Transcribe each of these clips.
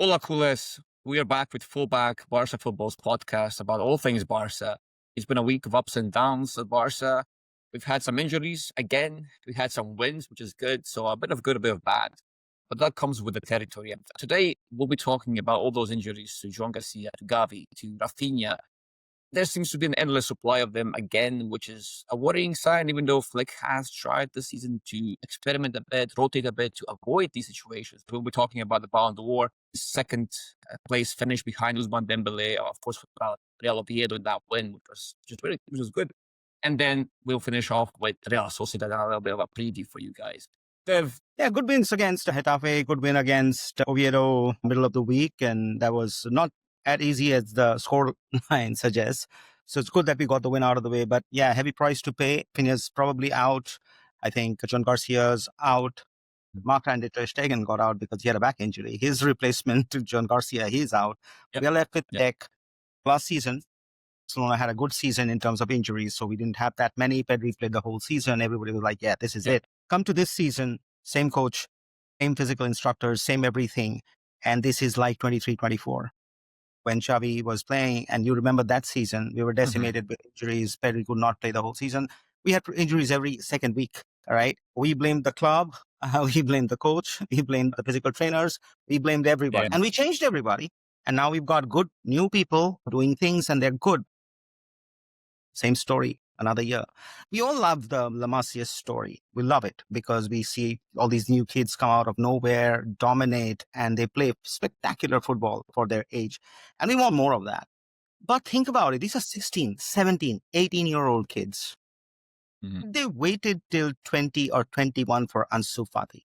Hola, Coolers. We are back with FullBack, BarcaFutbol's podcast about all things Barca. It's been a week of ups and downs at Barca. We've had some injuries again. We had some wins, which is good. So a bit of good, a bit of bad. But that comes with the territory. And today, we'll be talking about all those injuries to Joan Garcia, to Gavi, to Raphinha. There seems to be an endless supply of them again, which is a worrying sign, even though Flick has tried this season to experiment a bit, rotate a bit to avoid these situations. We'll be talking about the Ballon d'Or, second place finish behind Ousmane Dembele, of course, Real Oviedo in that win, which was good. And then we'll finish off with Real Sociedad and a little bit of a preview for you guys. Dev. Yeah, good wins against Getafe, good win against Oviedo middle of the week, and that was not as easy as the score line suggests. So it's good that we got the win out of the way. But yeah, heavy price to pay. Raphinha's probably out. I think Joan Garcia's out. Marc-Andre ter Stegen got out because he had a back injury. His replacement to Joan Garcia, he's out. Yep. We are left with Deck. Last season, Barcelona had a good season in terms of injuries, so we didn't have that many. Pedri played the whole season. Everybody was like, yeah, this is it. Come to this season, same coach, same physical instructors, same everything. And this is like 23-24. When Xavi was playing, and you remember that season, we were decimated with injuries. Pedri could not play the whole season. We had injuries every second week, all right? We blamed the club. We blamed the coach. We blamed the physical trainers. We blamed everybody. Yeah. And we changed everybody. And now we've got good new people doing things, and they're good. Same story, another year. We all love the La Masia story. We love it because we see all these new kids come out of nowhere, dominate, and they play spectacular football for their age. And we want more of that. But think about it. These are 16, 17, 18-year-old kids. They waited till 20 or 21 for Ansu Fati.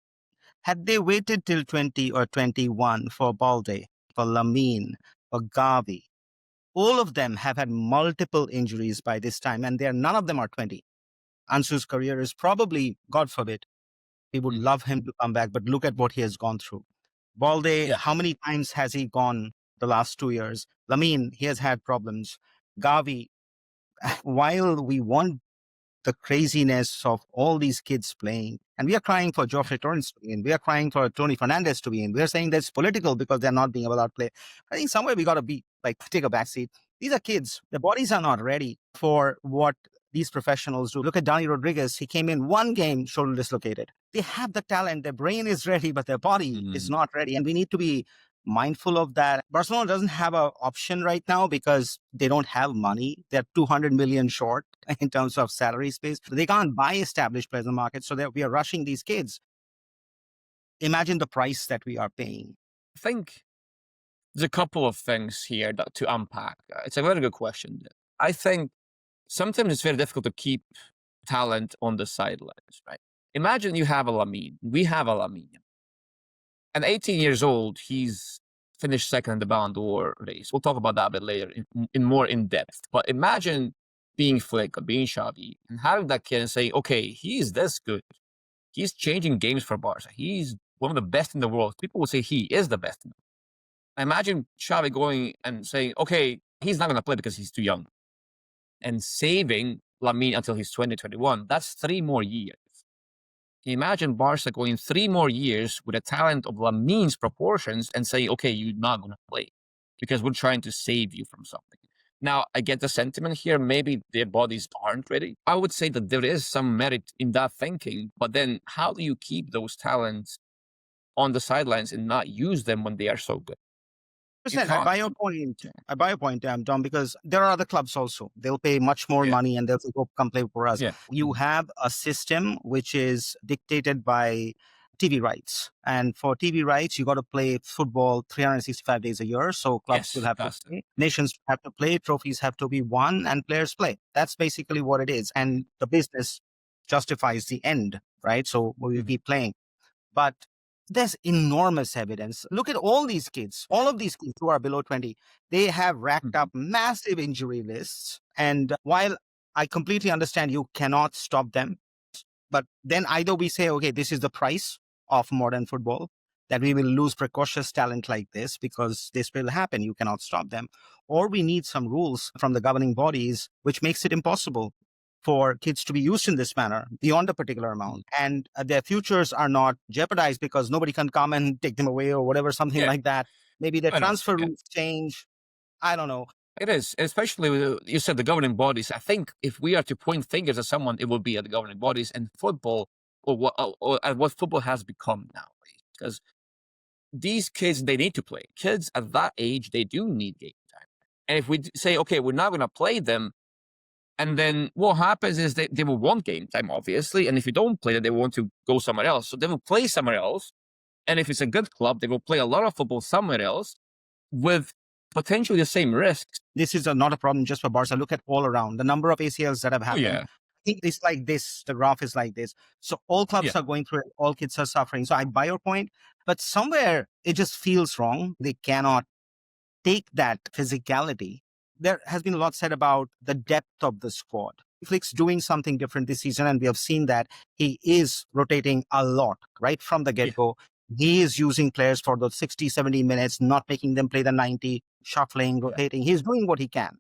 Had they waited till 20 or 21 for Balde, for Lamine, for Gavi, all of them have had multiple injuries by this time, and none of them are 20. Ansu's career is probably, God forbid, we would love him to come back, but look at what he has gone through. Balde, how many times has he gone the last 2 years? Lamine, he has had problems. Gavi, while we want the craziness of all these kids playing, and we are crying for Geoffrey Torrens to be in, we are crying for Tony Fernandez to be in, we are saying that's political because they're not being allowed to play. I think somewhere we got to be take a back seat. These are kids. Their bodies are not ready for what these professionals do. Look at Dani Rodriguez. He came in one game, shoulder dislocated. They have the talent. Their brain is ready, but their body is not ready. And we need to be mindful of that. Barcelona doesn't have an option right now because they don't have money. They're 200 million short in terms of salary space. They can't buy established players in the market, so we are rushing these kids. Imagine the price that we are paying. I think there's a couple of things here to unpack. It's a very good question. I think sometimes it's very difficult to keep talent on the sidelines, right? Imagine you have a Lamine. We have a Lamine. At 18 years old, he's finished second in the Ballon d'Or race. We'll talk about that a bit later in more in depth. But imagine being Flick or being Xavi and having that kid and saying, okay, he's this good. He's changing games for Barca. He's one of the best in the world. People will say he is the best in the world. Imagine Xavi going and saying, okay, he's not going to play because he's too young. And saving Lamine until he's 20, 21. That's 3 more years. Can you imagine Barca going 3 more years with a talent of Lamine's proportions and saying, okay, you're not going to play because we're trying to save you from something. Now, I get the sentiment here. Maybe their bodies aren't ready. I would say that there is some merit in that thinking, but then how do you keep those talents on the sidelines and not use them when they are so good? I buy your point, Tom, because there are other clubs also. They'll pay much more money and they'll say, go come play for us. Yeah. You have a system which is dictated by TV rights. And for TV rights, you got to play football 365 days a year. So clubs will have to play. Nations have to play. Trophies have to be won and players play. That's basically what it is. And the business justifies the end, right? So we will keep playing. But there's enormous evidence. Look at all these kids, all of these kids who are below 20. They have racked up massive injury lists. And while I completely understand you cannot stop them, but then either we say, okay, this is the price of modern football, that we will lose precocious talent like this because this will happen. You cannot stop them. Or we need some rules from the governing bodies, which makes it impossible for kids to be used in this manner beyond a particular amount. And their futures are not jeopardized because nobody can come and take them away or whatever, something like that. Maybe the I know. transfer Yeah. rules change. I don't know. It is, especially with, you said the governing bodies. I think if we are to point fingers at someone, it would be at the governing bodies and football, or at what football has become now. Because these kids, they need to play. Kids at that age, they do need game time. And if we say, okay, we're not going to play them, and then what happens is they will want game time, obviously. And if you don't play them, they want to go somewhere else. So they will play somewhere else. And if it's a good club, they will play a lot of football somewhere else with potentially the same risks. This is not a problem just for Barca. Look at all around the number of ACLs that have Oh, happened. yeah. I think it's like this. The graph is like this. So all clubs are going through it. All kids are suffering. So I buy your point, but somewhere it just feels wrong. They cannot take that physicality. There has been a lot said about the depth of the squad. Flick's doing something different this season, and we have seen that he is rotating a lot right from the get-go. He is using players for those 60, 70 minutes, not making them play the 90, shuffling, rotating. He's doing what he can.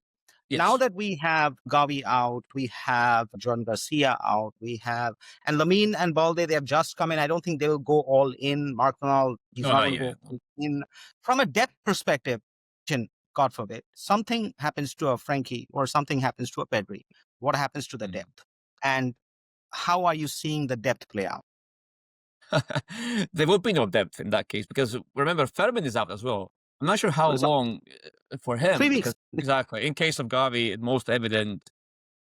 Yes. Now that we have Gavi out, we have Joan Garcia out, and Lamine and Balde, they have just come in. I don't think they will go all in. Mark Nall, he's not going to go all in. From a depth perspective, God forbid, something happens to a Frankie or something happens to a Pedri. What happens to the depth? And how are you seeing the depth play out? There will be no depth in that case because remember, Fermin is out as well. I'm not sure how long for him. 3 weeks. Exactly. In case of Gavi, most evident.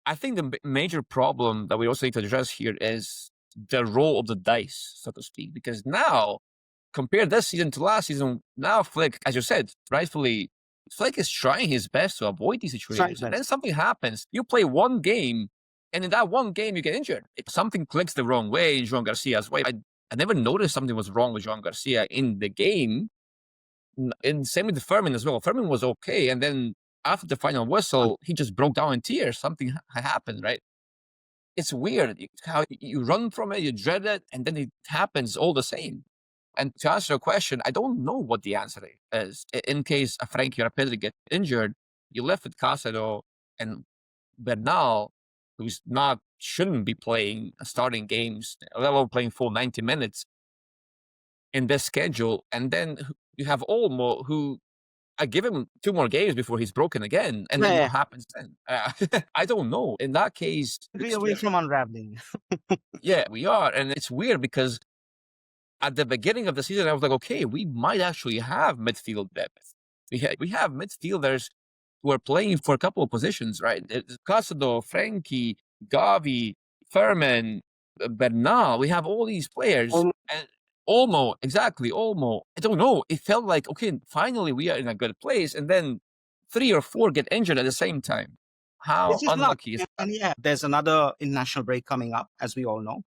I think the major problem that we also need to address here is the roll of the dice, so to speak, because now, compare this season to last season, now Flick, as you said, rightfully, Flick is trying his best to avoid these situations. And then something happens. You play one game, and in that one game, you get injured. If something clicks the wrong way in Joan Garcia's way, I never noticed something was wrong with Joan Garcia in the game. And same with Fermin as well. Fermin was okay. And then after the final whistle, he just broke down in tears. Something happened, right? It's weird how you run from it, you dread it, and then it happens all the same. And to answer your question, I don't know what the answer is. In case a Frankie or a Pedri get injured, you left with Casado and Bernal, who's shouldn't be playing starting games, let alone playing full 90 minutes in this schedule. And then you have Olmo, who I give him 2 more games before he's broken again. And then what happens then? I don't know. In that case, we're away from unraveling. Yeah, we are. And it's weird because at the beginning of the season, I was like, okay, we might actually have midfield depth. We have midfielders who are playing for a couple of positions, right? It's Casado, Frankie, Gavi, Fermin, Bernal. We have all these players. And Olmo, exactly, Olmo. I don't know. It felt like, okay, finally we are in a good place. And then 3 or 4 get injured at the same time. How unlucky is that? And yeah, there's another international break coming up, as we all know.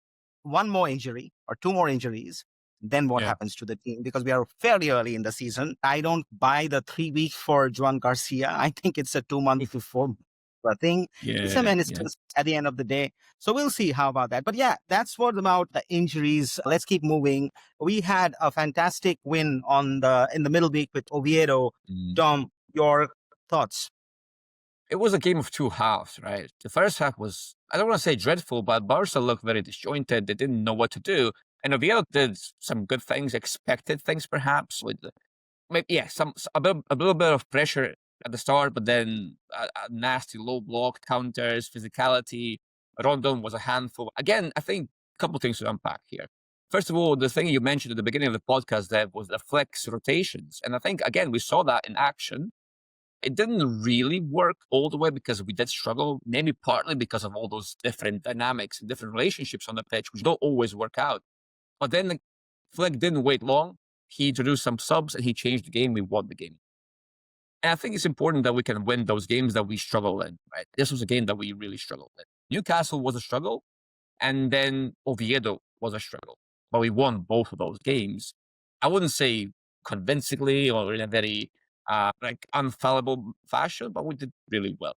1 more injury or 2 more injuries. Then what happens to the team? Because we are fairly early in the season. I don't buy the 3 weeks for Joan Garcia. I think it's a 2-month to 4 thing. It's a meniscus at the end of the day. So we'll see how about that. But yeah, that's what about the injuries. Let's keep moving. We had a fantastic win in the middle week with Oviedo. Dom, your thoughts? It was a game of 2 halves, right? The first half was, I don't want to say dreadful, but Barca looked very disjointed. They didn't know what to do. And Oviedo did some good things, expected things perhaps, with maybe a little bit of pressure at the start, but then a nasty low block, counters, physicality. Rondon was a handful. Again, I think a couple of things to unpack here. First of all, the thing you mentioned at the beginning of the podcast there was the flex rotations. And I think, again, we saw that in action. It didn't really work all the way because we did struggle, maybe partly because of all those different dynamics and different relationships on the pitch, which don't always work out. But then Flick didn't wait long. He introduced some subs and he changed the game. We won the game. And I think it's important that we can win those games that we struggle in, right? This was a game that we really struggled in. Newcastle was a struggle, and then Oviedo was a struggle. But we won both of those games. I wouldn't say convincingly or in a very unfallible fashion, but we did really well.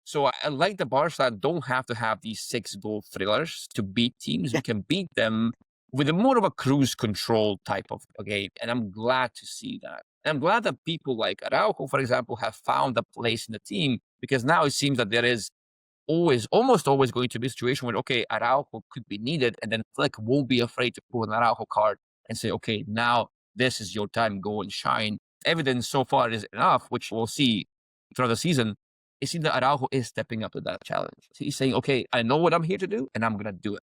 So I like the Barca don't have to have these 6-goal thrillers to beat teams. We can beat them with more of a cruise control type of a game. And I'm glad to see that. And I'm glad that people like Araujo, for example, have found a place in the team, because now it seems that there is almost always going to be a situation where, okay, Araujo could be needed, and then Flick won't be afraid to pull an Araujo card and say, okay, now this is your time, go and shine. evidence so far is enough, which we'll see throughout the season, it seems that Araujo is stepping up to that challenge. He's saying, okay, I know what I'm here to do, and I'm going to do it.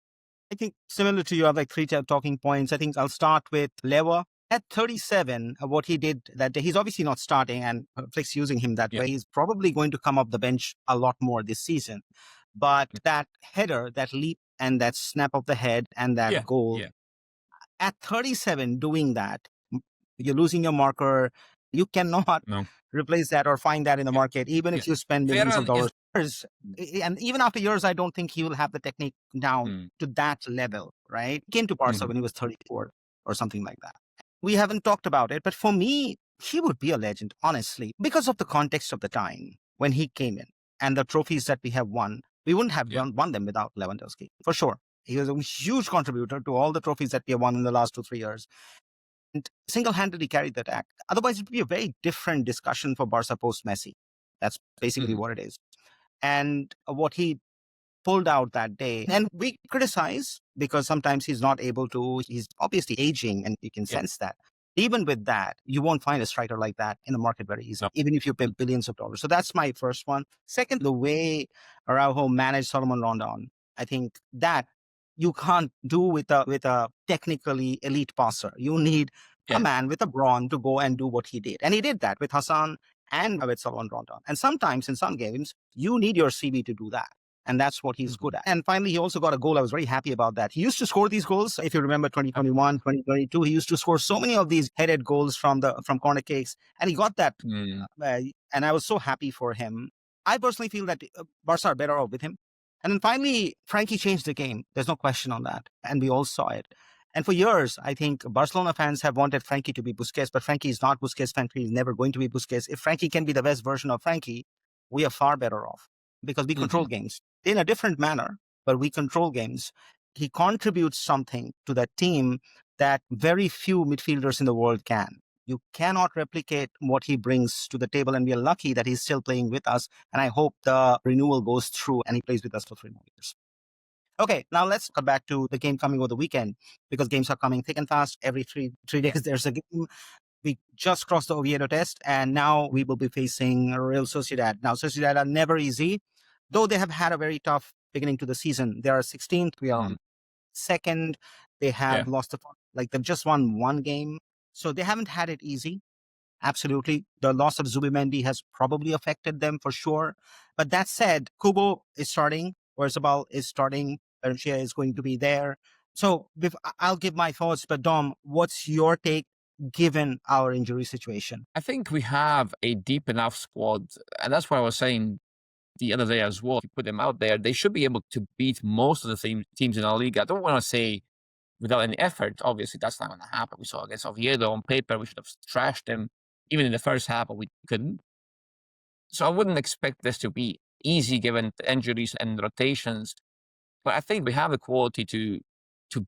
I think similar to you, I have like three talking points. I think I'll start with Lewa. At 37, what he did that day, he's obviously not starting, and Flick's using him that way. He's probably going to come off the bench a lot more this season. But that header, that leap, and that snap of the head, and that goal, at 37, doing that, you're losing your marker. You cannot replace that or find that in the market, even if you spend millions of dollars. And even after years, I don't think he will have the technique down to that level, right? He came to Barca when he was 34 or something like that. We haven't talked about it, but for me, he would be a legend, honestly, because of the context of the time when he came in and the trophies that we have won. We wouldn't have won them without Lewandowski, for sure. He was a huge contributor to all the trophies that we have won in the last 2-3 years. And single-handedly carried that act. Otherwise, it would be a very different discussion for Barca post-Messi. That's basically what it is. And what he pulled out that day. And we criticize because sometimes he's not able to. He's obviously aging, and you can sense that. Even with that, you won't find a striker like that in the market very easily, even if you pay billions of dollars. So that's my first one. Second, the way Araujo managed Solomon Rondon, I think that you can't do with a technically elite passer. You need a man with a brawn to go and do what he did. And he did that with Hassan and with Solomon Rondon. And sometimes in some games, you need your CB to do that. And that's what he's good at. And finally, he also got a goal. I was very happy about that. He used to score these goals. If you remember 2021, 2022, he used to score so many of these headed goals from corner kicks. And he got that. And I was so happy for him. I personally feel that Barca are better off with him. And then finally, Frankie changed the game. There's no question on that. And we all saw it. And for years, I think Barcelona fans have wanted Frankie to be Busquets, but Frankie is not Busquets. Frankie is never going to be Busquets. If Frankie can be the best version of Frankie, we are far better off because we control games in a different manner, but we control games. He contributes something to that team that very few midfielders in the world can. You cannot replicate what he brings to the table, and we are lucky that he's still playing with us. And I hope the renewal goes through and he plays with us for 3 more years. Okay, now let's come back to the game coming over the weekend, because games are coming thick and fast. Every three days there's a game. We just crossed the Oviedo test, and now we will be facing Real Sociedad. Now, Sociedad are never easy, though they have had a very tough beginning to the season. They are 16th. We are on second. They have lost they've just won one game. So they haven't had it easy. Absolutely. The loss of Zubimendi has probably affected them for sure. But that said, Kubo is starting. Oyarzabal is starting. Valencia is going to be there. So I'll give my thoughts, but Dom, what's your take given our injury situation? I think we have a deep enough squad. And that's what I was saying the other day as well. If you put them out there, they should be able to beat most of the teams in our league. I don't want to say without any effort. Obviously, that's not going to happen. We saw against Oviedo on paper, we should have trashed them even in the first half, but we couldn't. So I wouldn't expect this to be easy given the injuries and rotations. But I think we have the quality to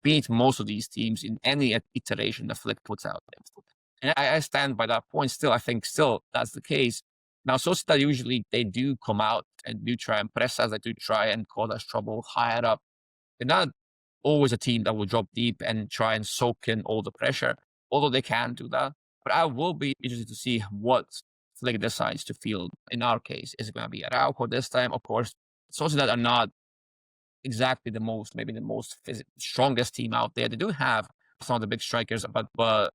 beat most of these teams in any iteration that Flick puts out there. And I stand by that point still. I think still that's the case. Now, Sociedad usually, they do come out and do try and press us. They do try and cause us trouble higher up. They're not always a team that will drop deep and try and soak in all the pressure, although they can do that. But I will be interested to see what Flick decides to field in our case. Is it going to be Araujo this time? Of course, Sociedad are not exactly maybe the most strongest team out there. They do have some of the big strikers, but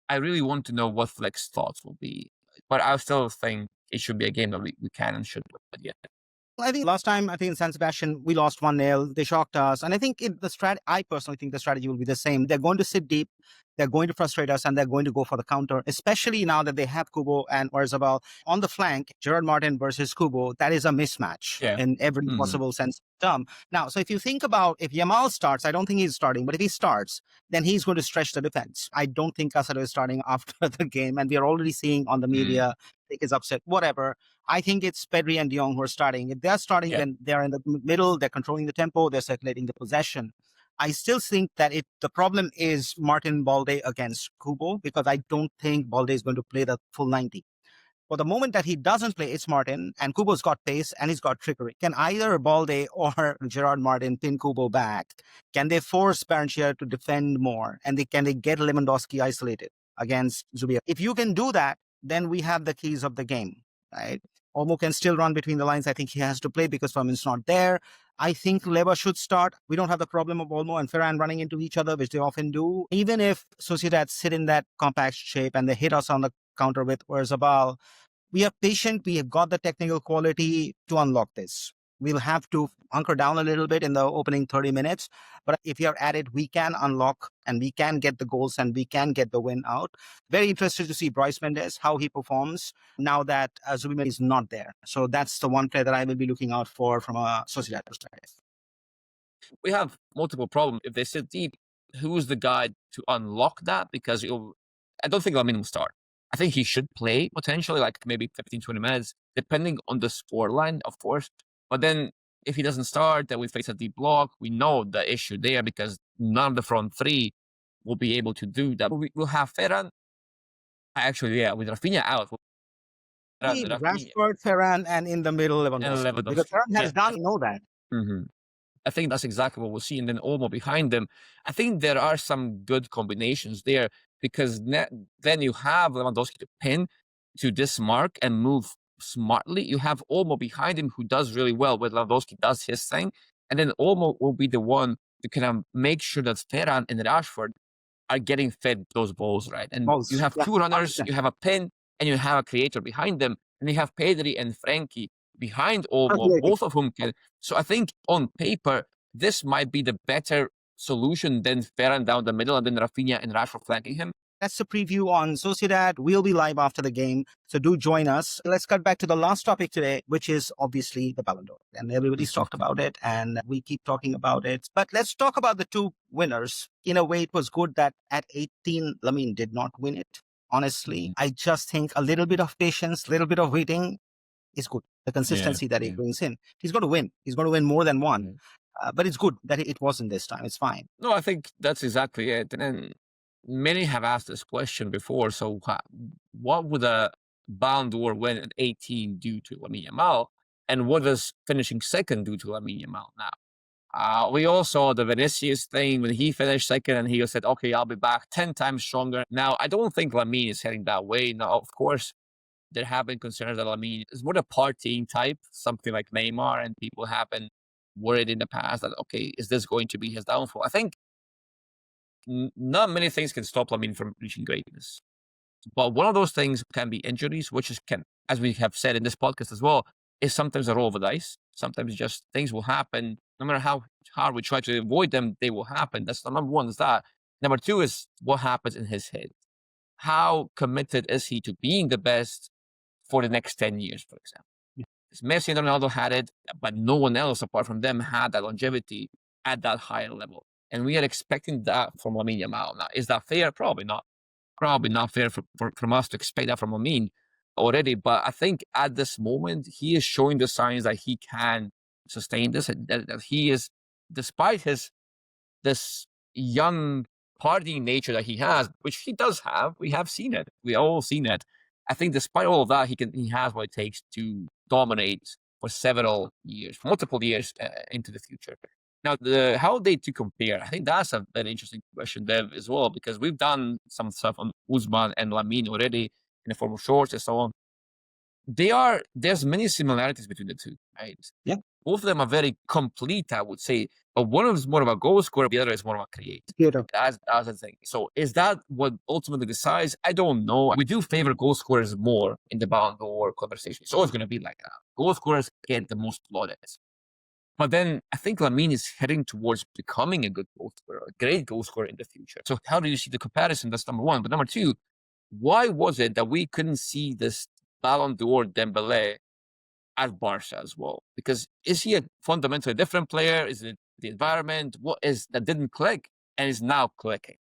I really want to know what Flick's thoughts will be. But I still think it should be a game that we can and should win. Yeah. I think last time, in San Sebastian, we lost 1-0. They shocked us. And I think I personally think the strategy will be the same. They're going to sit deep. They're going to frustrate us, and they're going to go for the counter, especially now that they have Kubo and Oyarzabal on the flank. Gerard Martin versus Kubo, that is a mismatch in every possible sense of the term. Now, so if you think about if Yamal starts, I don't think he's starting, but if he starts, then he's going to stretch the defense. I don't think Casado is starting after the game, and we are already seeing on the media, Nick is upset, whatever. I think it's Pedri and De Jong who are starting. If they're starting, then they're in the middle, they're controlling the tempo, they're circulating the possession. I still think that the problem is Martin Balde against Kubo, because I don't think Balde is going to play the full 90. For the moment that he doesn't play, it's Martin, and Kubo's got pace and he's got trickery. Can either Balde or Gerard Martin pin Kubo back? Can they force Valencia to defend more? And can they get Lewandowski isolated? against Zubair. If you can do that, then we have the keys of the game, right? Olmo can still run between the lines. I think he has to play because Fermin's not there. I think Leva should start. We don't have the problem of Olmo and Ferran running into each other, which they often do. Even if Sociedad sit in that compact shape and they hit us on the counter with Oyarzabal, we are patient. We have got the technical quality to unlock this. We'll have to hunker down a little bit in the opening 30 minutes. But if you're at it, we can unlock and we can get the goals and we can get the win out. Very interested to see Bryce Mendes, how he performs now that Zubimendi is not there. So that's the one player that I will be looking out for from a Sociedad perspective. We have multiple problems. If they sit deep, who's the guy to unlock that? Because I don't think Lamine will start. I think he should play potentially like maybe 15, 20 minutes, depending on the scoreline, of course. But then if he doesn't start, then we face a deep block. We know the issue there because none of the front three will be able to do that. We'll have Ferran. Actually, yeah, with Raphinha out. Rashford, Ferran, and in the middle, Lewandowski. Because Ferran has done know that. Mm-hmm. I think that's exactly what we'll see. And then Olmo behind them. I think there are some good combinations there because then you have Lewandowski to pin to this mark and move smartly. You have Olmo behind him who does really well when Lewandowski does his thing. And then Olmo will be the one to kind of make sure that Ferran and Rashford are getting fed those balls, right? And you have two runners, you have a pin, and you have a creator behind them. And you have Pedri and Frankie behind Olmo, both of whom can. So I think on paper, this might be the better solution than Ferran down the middle and then Raphinha and Rashford flanking him. That's the preview on Sociedad. We'll be live after the game, so do join us. Let's cut back to the last topic today, which is obviously the Ballon d'Or. And everybody's talked about it, and we keep talking about it. But let's talk about the two winners. In a way, it was good that at 18, Lamine did not win it. Honestly, I just think a little bit of patience, a little bit of waiting is good. The consistency that he brings in. He's going to win. He's going to win more than one. But it's good that it wasn't this time. It's fine. No, I think that's exactly it. And many have asked this question before. So what would a Ballon d'Or win at 18 do to Lamine Yamal? And what does finishing second do to Lamine Yamal now? We all saw the Vinicius thing when he finished second and he said, okay, I'll be back 10 times stronger. Now, I don't think Lamine is heading that way. Now, of course, there have been concerns that Lamine is more the partying type, something like Neymar, and people have been worried in the past that, okay, is this going to be his downfall? I think not many things can stop Lamine from reaching greatness. But one of those things can be injuries, which is, as we have said in this podcast as well, is sometimes a roll of the dice. Sometimes just things will happen. No matter how hard we try to avoid them, they will happen. That's the number one is that. Number two is what happens in his head. How committed is he to being the best for the next 10 years, for example? Messi and Ronaldo had it, but no one else apart from them had that longevity at that higher level. And we are expecting that from Lamine Yamal. Now, is that fair? Probably not. Probably not fair from us to expect that from Lamine already. But I think at this moment, he is showing the signs that he can sustain this, and that he is, despite this young partying nature that he has, which he does have, we have seen it. We all seen it. I think despite all of that, he has what it takes to dominate for several years, multiple years into the future. Now, how they to compare? I think that's a very interesting question, Dev, as well, because we've done some stuff on Usman and Lamine already in the form of shorts and so on. There's many similarities between the two, right? Yeah. Both of them are very complete, I would say. But one of them is more of a goal scorer, the other is more of a creator. That's the thing. So is that what ultimately decides? I don't know. We do favor goal scorers more in the Ballon d'Or conversation. It's always going to be like that. Goal scorers get the most plaudits. But then I think Lamine is heading towards becoming a good goal scorer, a great goal scorer in the future. So how do you see the comparison? That's number one. But number two, why was it that we couldn't see this Ballon d'Or Dembélé at Barca as well? Because is he a fundamentally different player? Is it the environment? What is that didn't click and is now clicking?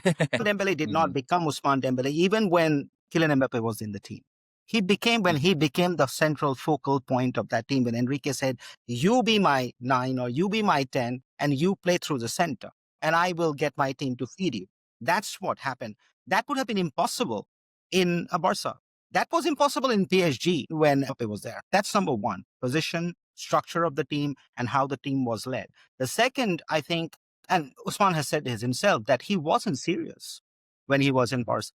Dembélé did not become Ousmane Dembélé even when Kylian Mbappe was in the team. He became the central focal point of that team when Enrique said, you be my 9 or you be my 10 and you play through the center and I will get my team to feed you. That's what happened. That would have been impossible in a Barca. That was impossible in PSG when Mbappe was there. That's number one, position, structure of the team and how the team was led. The second, I think, and Usman has said this himself, that he wasn't serious when he was in Barca.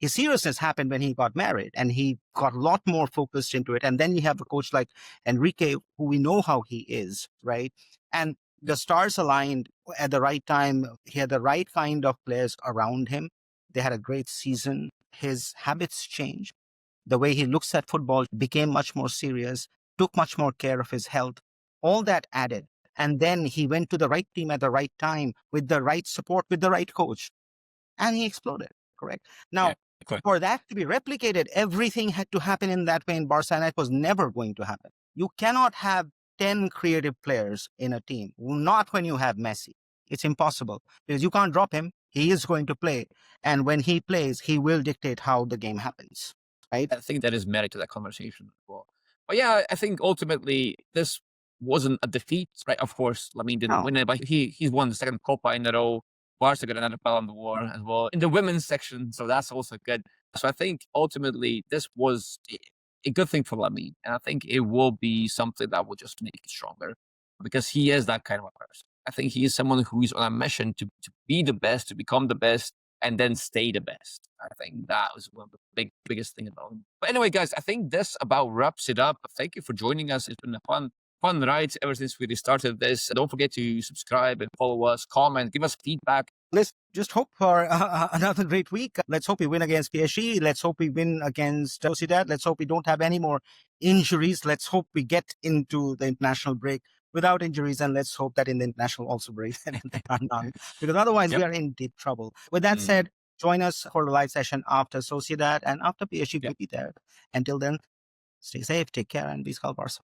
His seriousness happened when he got married, and he got a lot more focused into it. And then you have a coach like Enrique, who we know how he is, right? And the stars aligned at the right time. He had the right kind of players around him. They had a great season. His habits changed. The way he looks at football became much more serious, took much more care of his health. All that added. And then he went to the right team at the right time with the right support, with the right coach. And he exploded, correct? Now, Yeah, correct. for that to be replicated, everything had to happen in that way in Barca, and it was never going to happen. You cannot have 10 creative players in a team, not when you have Messi. It's impossible because you can't drop him. He is going to play. And when he plays, he will dictate how the game happens, right? I think that is merit to that conversation as well. But yeah, I think ultimately this wasn't a defeat, right? Of course, Lamine didn't No. win it, but he's won the second Kopa in a row. Barca got another Ballon d'Or as well in the women's section, so that's also good. So I think ultimately this was a good thing for Lamine, and I think it will be something that will just make it stronger because he is that kind of a person. I think he is someone who is on a mission to be the best, to become the best, and then stay the best. I think that was one of the biggest thing about him. But anyway, guys, I think this about wraps it up. Thank you for joining us. It's been a fun ride ever since we started this. Don't forget to subscribe and follow us, comment, give us feedback. Let's just hope for another great week. Let's hope we win against PSG. Let's hope we win against Sociedad. Let's hope we don't have any more injuries. Let's hope we get into the international break without injuries, and let's hope that in the international also break because otherwise we are in deep trouble. With that said, join us for the live session after Sociedad and after PSG. We'll be there. Until then, stay safe, take care, and be Barca.